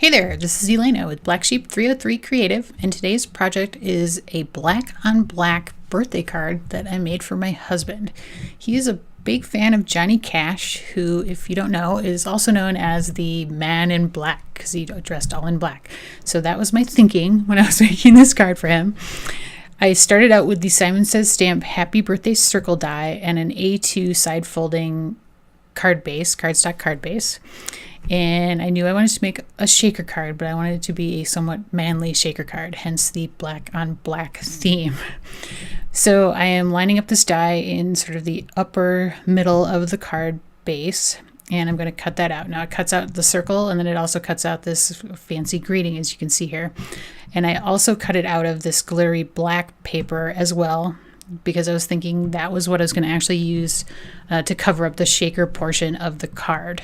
Hey there, this is Elena with Black Sheep 303 Creative, and today's project is a black on black birthday card that I made for my husband. He is a big fan of Johnny Cash, who, if you don't know, is also known as the Man in Black because he dressed all in black. So that was my thinking when I was making this card for him. I started out with the Simon Says Stamp Happy Birthday Circle die and an A2 side folding cardstock card base. And I knew I wanted to make a shaker card, but I wanted it to be a somewhat manly shaker card, hence the black on black theme. So I am lining up this die in sort of the upper middle of the card base, and I'm going to cut that out. Now it cuts out the circle, and then it also cuts out this fancy greeting, as you can see here. And I also cut it out of this glittery black paper as well, because I was thinking that was what I was going to actually use to cover up the shaker portion of the card.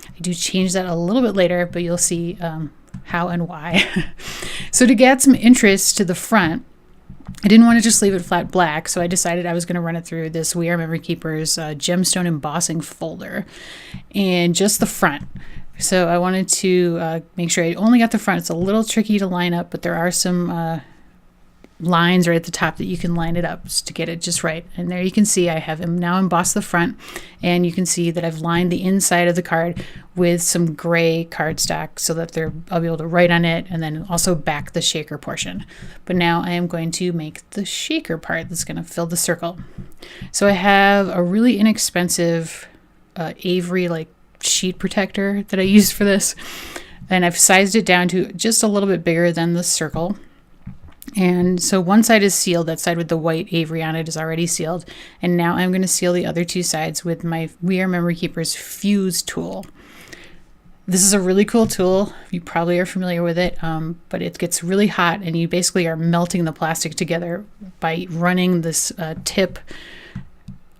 I do change that a little bit later, but you'll see how and why. So to get some interest to the front, I didn't want to just leave it flat black, so I decided I was going to run it through this We Are Memory Keepers gemstone embossing folder, and just the front. So I wanted to make sure I only got the front. It's a little tricky to line up, but there are some lines right at the top that you can line it up to get it just right. And there you can see I have now embossed the front, and you can see that I've lined the inside of the card with some gray cardstock so that I'll be able to write on it, and then also back the shaker portion. But now I am going to make the shaker part that's going to fill the circle. So I have a really inexpensive Avery like sheet protector that I used for this, and I've sized it down to just a little bit bigger than the circle. And so one side is sealed, that side with the white Avery on it is already sealed. And now I'm going to seal the other two sides with my We Are Memory Keepers Fuse tool. This is a really cool tool. You probably are familiar with it, but it gets really hot, and you basically are melting the plastic together by running this tip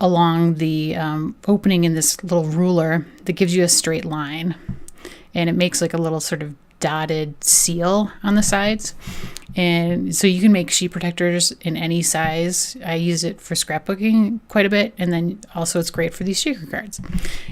along the opening in this little ruler that gives you a straight line. And it makes like a little sort of dotted seal on the sides. And so you can make sheet protectors in any size. I use it for scrapbooking quite a bit, and then also it's great for these shaker cards.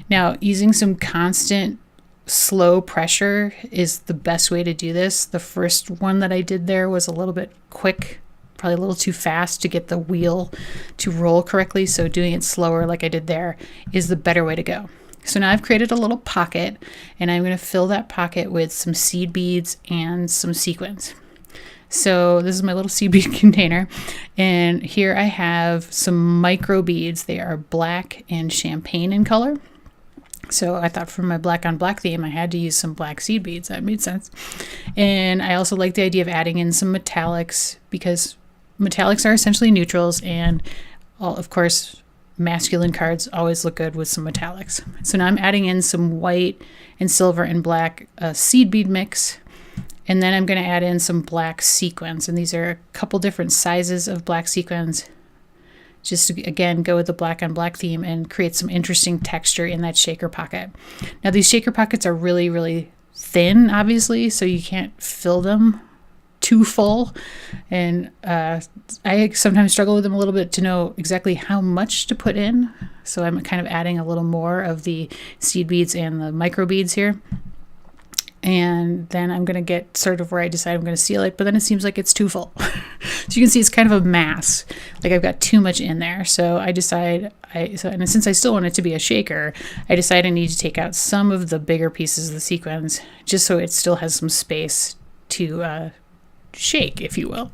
Now, using some constant slow pressure is the best way to do this. The first one that I did there was a little bit quick, probably a little too fast to get the wheel to roll correctly, so doing it slower like I did there is the better way to go. So now I've created a little pocket, and I'm going to fill that pocket with some seed beads and some sequins. So this is my little seed bead container, and here I have some micro beads. They are black and champagne in color. So I thought for my black on black theme, I had to use some black seed beads. That made sense. And I also like the idea of adding in some metallics, because metallics are essentially neutrals, and of course, masculine cards always look good with some metallics. So now I'm adding in some white and silver and black seed bead mix. And then I'm going to add in some black sequins. And these are a couple different sizes of black sequins, just to, again, go with the black on black theme and create some interesting texture in that shaker pocket. Now, these shaker pockets are really, really thin, obviously, so you can't fill them too full. And I sometimes struggle with them a little bit to know exactly how much to put in. So I'm kind of adding a little more of the seed beads and the micro beads here. And then I'm going to get sort of where I decide I'm going to seal it, but then it seems like it's too full. So you can see it's kind of a mass, like I've got too much in there. So I decide, and since I still want it to be a shaker, I decide I need to take out some of the bigger pieces of the sequins, just so it still has some space to shake, if you will.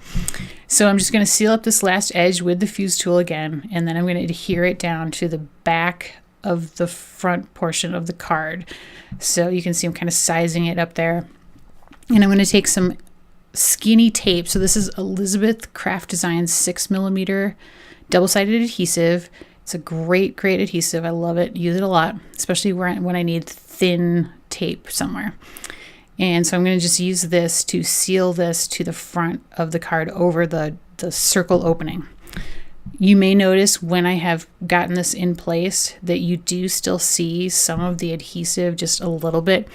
So I'm just going to seal up this last edge with the fuse tool again, and then I'm going to adhere it down to the back of the front portion of the card. So you can see I'm kind of sizing it up there. And I'm going to take some skinny tape. So this is Elizabeth Craft Designs 6mm double-sided adhesive. It's a great, great adhesive. I love it. Use it a lot, especially when I need thin tape somewhere. And so I'm going to just use this to seal this to the front of the card over the circle opening. You may notice when I have gotten this in place that you do still see some of the adhesive just a little bit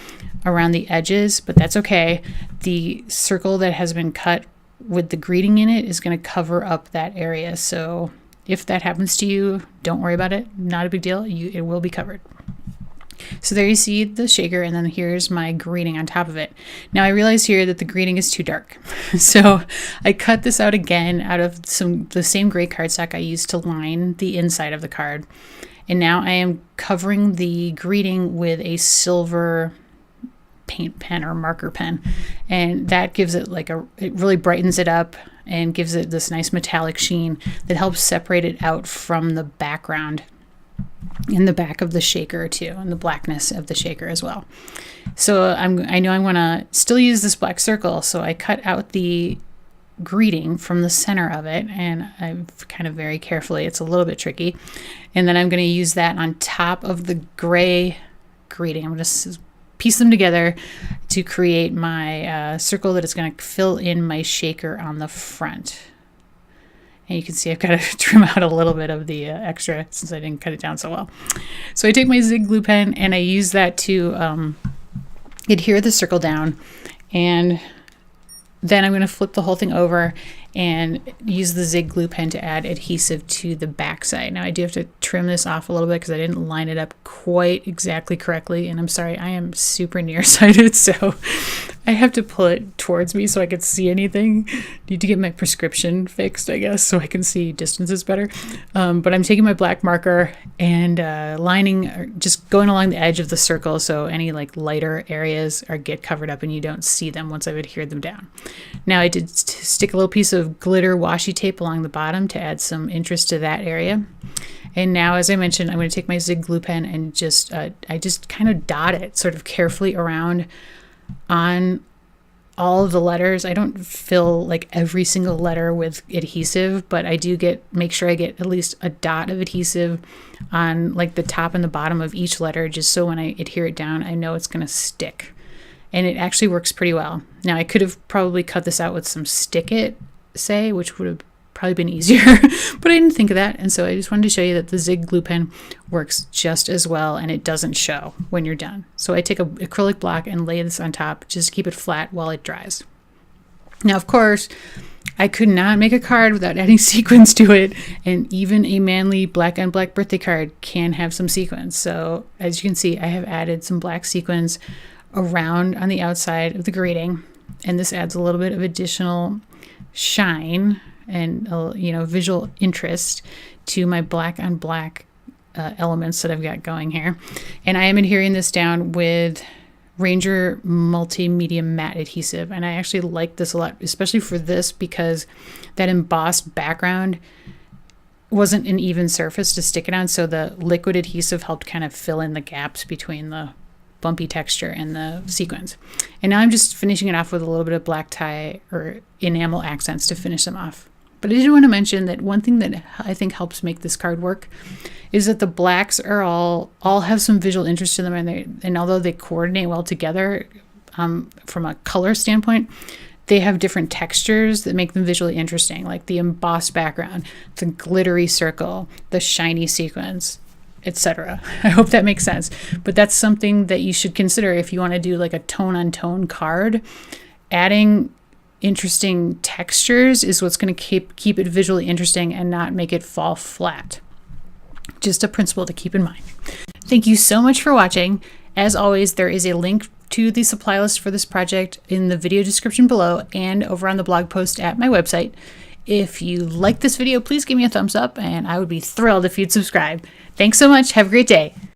around the edges, but that's okay. The circle that has been cut with the greeting in it is going to cover up that area. So if that happens to you, don't worry about it. Not a big deal. It will be covered. So there you see the shaker, and then here's my greeting on top of it. Now I realize here that the greeting is too dark. So I cut this out again out of the same gray cardstock I used to line the inside of the card. And now I am covering the greeting with a silver paint pen or marker pen. And that gives it it really brightens it up and gives it this nice metallic sheen that helps separate it out from the background in the back of the shaker too, and the blackness of the shaker as well. So I know I want to still use this black circle, so I cut out the greeting from the center of it, and I've kind of very carefully, it's a little bit tricky, and then I'm going to use that on top of the gray greeting. I'm going to piece them together to create my circle that is going to fill in my shaker on the front. And you can see I've got to trim out a little bit of the extra since I didn't cut it down so well. So I take my zig glue pen and I use that to adhere the circle down, and then I'm going to flip the whole thing over and use the zig glue pen to add adhesive to the back side. Now I do have to trim this off a little bit because I didn't line it up quite exactly correctly, and I'm sorry, I am super nearsighted, so I have to pull it towards me so I can see anything. Need to get my prescription fixed, I guess, so I can see distances better. But I'm taking my black marker and just going along the edge of the circle so any lighter areas get covered up and you don't see them once I've adhered them down. Now I did stick a little piece of glitter washi tape along the bottom to add some interest to that area. And now, as I mentioned, I'm going to take my zig glue pen and I just kind of dot it sort of carefully around on all of the letters. I don't fill every single letter with adhesive, but I do make sure I get at least a dot of adhesive on the top and the bottom of each letter, just so when I adhere it down, I know it's going to stick. And it actually works pretty well. Now, I could have probably cut this out with some Stick It, which would have probably been easier, but I didn't think of that. And so I just wanted to show you that the zig glue pen works just as well, and it doesn't show when you're done. So I take an acrylic block and lay this on top just to keep it flat while it dries. Now, of course, I could not make a card without adding sequins to it, and even a manly black on black birthday card can have some sequins. So as you can see, I have added some black sequins around on the outside of the greeting, and this adds a little bit of additional shine and visual interest to my black on black elements that I've got going here. And I am adhering this down with Ranger Multimedia Matte Adhesive, and I actually like this a lot, especially for this, because that embossed background wasn't an even surface to stick it on, so the liquid adhesive helped kind of fill in the gaps between the bumpy texture and the sequins. And now I'm just finishing it off with a little bit of black tie or enamel accents to finish them off. But I did want to mention that one thing that I think helps make this card work is that the blacks are all have some visual interest to them, and although they coordinate well together from a color standpoint, they have different textures that make them visually interesting, like the embossed background, the glittery circle, the shiny sequins, etc. I hope that makes sense. But that's something that you should consider if you want to do a tone-on-tone card. Adding interesting textures is what's going to keep it visually interesting and not make it fall flat. Just a principle to keep in mind. Thank you so much for watching. As always, there is a link to the supply list for this project in the video description below and over on the blog post at my website. If you like this video, please give me a thumbs up, and I would be thrilled if you'd subscribe. Thanks so much. Have a great day.